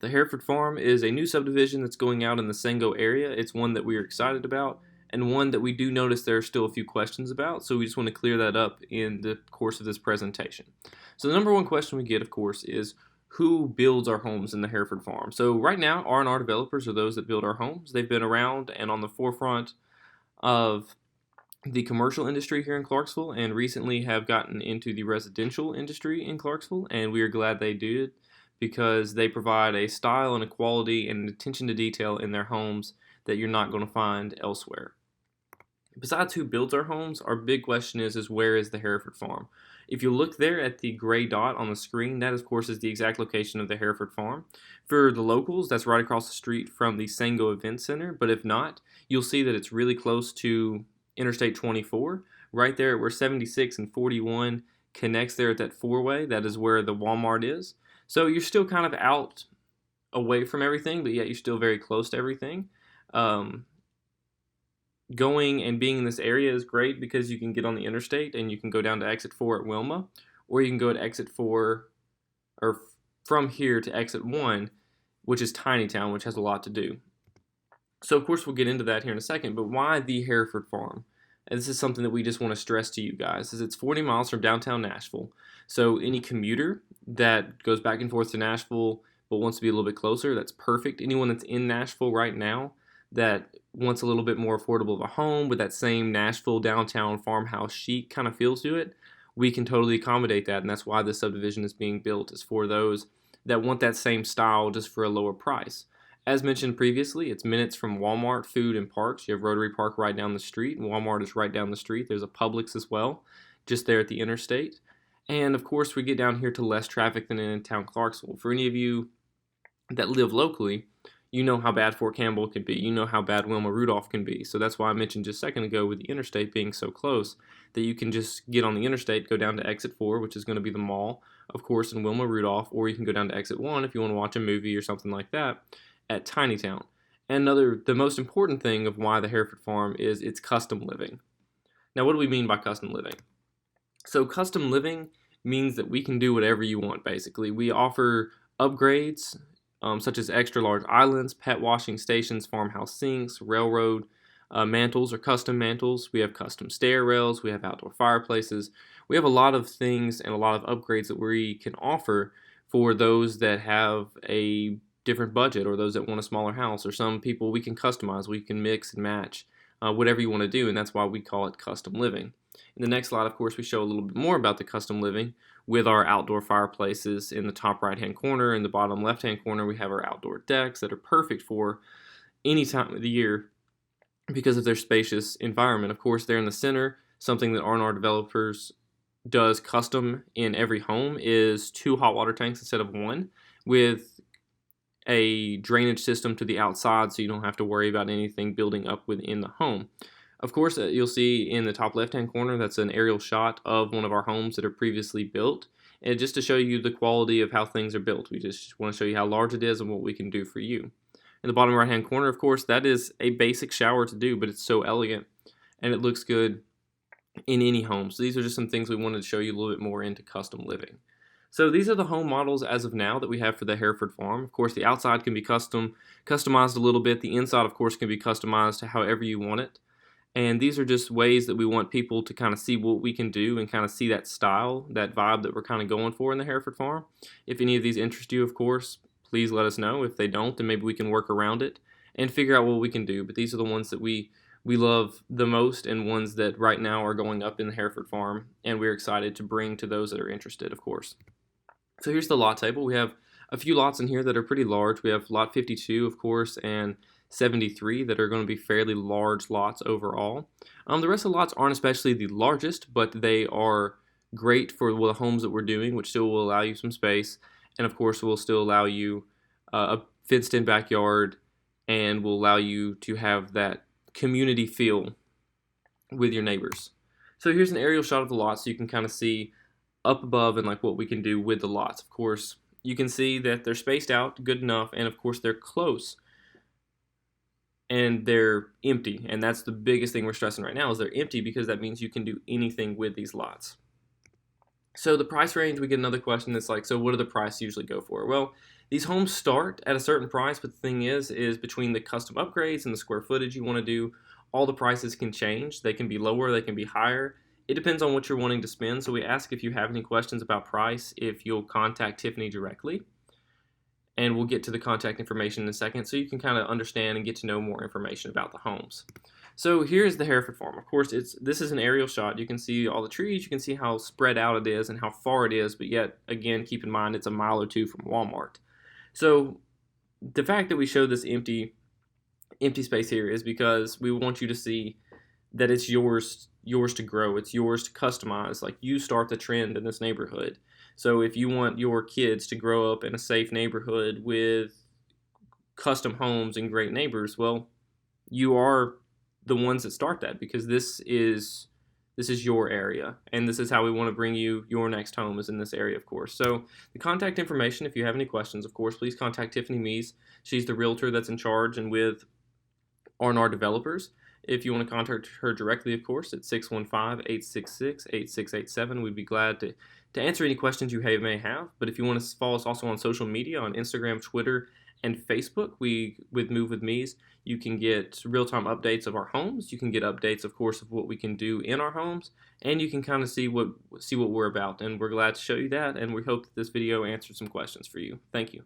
The Hereford Farm is a new subdivision that's going out in the Sango area. It's one that we are excited about and one that we do notice there are still a few questions about, so we just want to clear that up in the course of this presentation. So the number one question we get, of course, is who builds our homes in the Hereford Farm? So right now, R&R developers are those that build our homes. They've been around and on the forefront of the commercial industry here in Clarksville and recently have gotten into the residential industry in Clarksville, and we are glad they did because they provide a style and a quality and attention to detail in their homes that you're not going to find elsewhere. Besides who builds our homes, our big question is where is the Hereford Farm? If you look there at the gray dot on the screen, that of course is the exact location of the Hereford Farm. For the locals, that's right across the street from the Sango Event Center, but if not, you'll see that it's really close to Interstate 24, right there where 76 and 41 connects there at that four-way. That is where the Walmart is. So you're still kind of out away from everything, but yet you're still very close to everything. Going and being in this area is great because you can get on the interstate and you can go down to exit 4 at Wilma, or you can go to exit 4 or from here to exit 1, which is Tinytown, which has a lot to do. So of course we'll get into that here in a second, but why the Hereford Farm? And this is something that we just want to stress to you guys, is it's 40 miles from downtown Nashville. So any commuter that goes back and forth to Nashville but wants to be a little bit closer, that's perfect. Anyone that's in Nashville right now that wants a little bit more affordable of a home with that same Nashville downtown farmhouse chic kind of feel to it, we can totally accommodate that, and that's why this subdivision is being built, is for those that want that same style just for a lower price. As mentioned previously, it's minutes from Walmart, food, and parks. You have Rotary Park right down the street, and Walmart is right down the street. There's a Publix as well, just there at the interstate. And of course, we get down here to less traffic than in town Clarksville. For any of you that live locally, you know how bad Fort Campbell can be. You know how bad Wilma Rudolph can be. So that's why I mentioned just a second ago with the interstate being so close that you can just get on the interstate, go down to exit 4, which is going to be the mall, of course, in Wilma Rudolph, or you can go down to exit 1 if you want to watch a movie or something like that at Tinytown. And the most important thing of why the Hereford Farm is it's custom living. Now, what do we mean by custom living? So custom living means that we can do whatever you want, basically. We offer upgrades such as extra large islands, pet washing stations, farmhouse sinks, railroad mantles or custom mantles. We have custom stair rails. We have outdoor fireplaces. We have a lot of things and a lot of upgrades that we can offer for those that have a different budget or those that want a smaller house, or some people we can customize. We can mix and match whatever you want to do, and that's why we call it custom living. In the next slide, of course, we show a little bit more about the custom living with our outdoor fireplaces in the top right-hand corner. In the bottom left-hand corner, we have our outdoor decks that are perfect for any time of the year because of their spacious environment. Of course, they're in the center. Something that R&R Developers does custom in every home is 2 hot water tanks instead of 1, with a drainage system to the outside so you don't have to worry about anything building up within the home. Of course, you'll see in the top left-hand corner, that's an aerial shot of one of our homes that are previously built. And just to show you the quality of how things are built, we just want to show you how large it is and what we can do for you. In the bottom right-hand corner, of course, that is a basic shower to do, but it's so elegant and it looks good in any home. So these are just some things we wanted to show you a little bit more into custom living. So these are the home models as of now that we have for the Hereford Farm. Of course, the outside can be customized a little bit. The inside, of course, can be customized to however you want it. And these are just ways that we want people to kind of see what we can do and kind of see that style, that vibe that we're kind of going for in the Hereford Farm. If any of these interest you, of course, please let us know. If they don't, then maybe we can work around it and figure out what we can do. But these are the ones that we love the most and ones that right now are going up in the Hereford Farm, and we're excited to bring to those that are interested, of course. So here's the lot table. We have a few lots in here that are pretty large. We have lot 52, of course, and 73 that are going to be fairly large lots overall. The rest of the lots aren't especially the largest, but they are great for the homes that we're doing, which still will allow you some space, and of course will still allow you a fenced-in backyard and will allow you to have that community feel with your neighbors. So here's an aerial shot of the lot so you can kind of see up above and like what we can do with the lots. Of course, you can see that they're spaced out good enough, and of course they're close and they're empty, and that's the biggest thing we're stressing right now is they're empty because that means you can do anything with these lots. So the price range, we get another question that's like, so what do the price usually go for? Well, These homes start at a certain price, but the thing is between the custom upgrades and the square footage you want to do, all the prices can change. They can be lower, they can be higher. It depends on what you're wanting to spend. So we ask if you have any questions about price, if you'll contact Tiffany directly. And we'll get to the contact information in a second so you can kind of understand and get to know more information about the homes. So here's the Hereford farm. Of course, this is an aerial shot. You can see all the trees. You can see how spread out it is and how far it is. But yet, again, keep in mind it's a mile or two from Walmart. So the fact that we show this empty space here is because we want you to see that it's yours to grow. It's yours to customize. Like, you start the trend in this neighborhood. So if you want your kids to grow up in a safe neighborhood with custom homes and great neighbors, well, you are the ones that start that, because this is your area, and this is how we want to bring you your next home, is in this area, of course. So the contact information, if you have any questions, of course, please contact Tiffany Mees. She's the realtor that's in charge and with R&R Developers. If you want to contact her directly, of course, it's 615-866-8687. We'd be glad to answer any questions you may have. But if you want to follow us also on social media, on Instagram, Twitter, and Facebook, with Move With Me's, you can get real-time updates of our homes. You can get updates, of course, of what we can do in our homes, and you can kind of see what we're about. And we're glad to show you that, and we hope that this video answered some questions for you. Thank you.